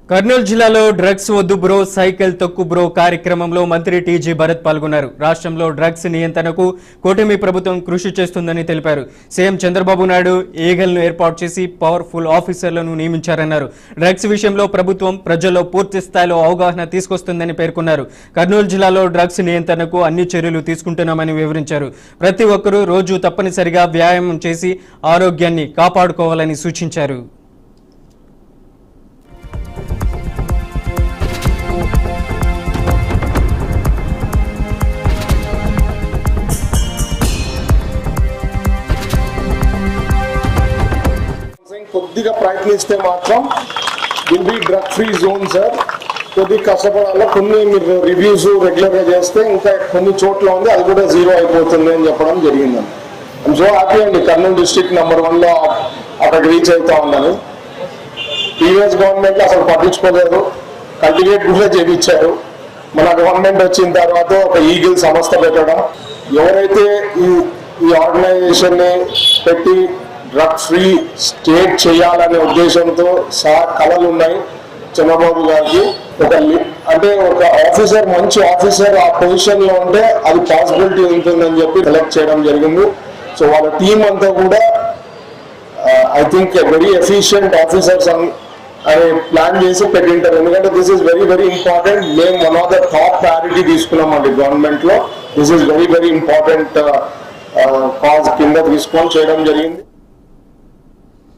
కర్నూలు జిల్లాలో డ్రగ్స్ వద్దు bro cycle తొక్కు బ్రో కార్యక్రమంలో మంత్రి టీజీ భరత్ పాల్గొన్నారు. రాష్ట్రంలో డ్రగ్స్ నియంత్రణకు కూటమి ప్రభుత్వం కృషి చేస్తుందని తెలిపారు. సీఎం చంద్రబాబు నాయుడు ఈగల్ను ఏర్పాటు చేసి పవర్ఫుల్ ఆఫీసర్లను నియమించారన్నారు. డ్రగ్స్ విషయంలో ప్రభుత్వం ప్రజల్లో పూర్తి స్థాయిలో అవగాహన తీసుకొస్తుందని పేర్కొన్నారు. కర్నూలు జిల్లాలో డ్రగ్స్ నియంత్రణకు అన్ని చర్యలు తీసుకుంటున్నామని వివరించారు. ప్రతి ఒక్కరూ రోజు తప్పనిసరిగా వ్యాయామం చేసి ఆరోగ్యాన్ని కాపాడుకోవాలని సూచించారు. కొద్దిగా ప్రయత్నిస్తే మాత్రం will be drug free zone sir. కొద్దిగా కష్టపడాలి. కొన్ని మీరు రివ్యూస్ రెగ్యులర్గా చేస్తే ఇంకా కొన్ని చోట్ల ఉంది, అది కూడా జీరో అయిపోతుంది అని చెప్పడం జరిగిందండి. ఐఎమ్ సో హ్యాపీ అండి. కర్నూలు డిస్ట్రిక్ట్ నెంబర్ 1లో అక్కడికి రీచ్ అవుతా ఉన్నాను. ప్రీవియస్ గవర్నమెంట్ అసలు పట్టించుకోలేదు, కల్టివేట్ కూడా చేయించారు. మన గవర్నమెంట్ వచ్చిన తర్వాత ఒక ఈగిల్ సంస్థ పెట్టడం, ఎవరైతే ఈ ఆర్గనైజేషన్ని పెట్టి డ్రగ్ ఫ్రీ స్టేట్ చేయాలనే ఉద్దేశంతో కళలు ఉన్నాయి చంద్రబాబు గారికి. అంటే ఒక ఆఫీసర్, మంచి ఆఫీసర్ ఆ పొజిషన్ లో ఉంటే అది పాసిబిలిటీ ఉంటుందని చెప్పి సెలెక్ట్ చేయడం జరిగింది. సో వాళ్ళ టీం అంతా కూడా I think very efficient officers అని ప్లాన్ చేసి పెట్టింటారు. ఎందుకంటే this is very very important. మేము one of the top priority తీసుకున్నామండి గవర్నమెంట్ లో. This is very very important cause కింద తీసుకొని చేయడం జరిగింది.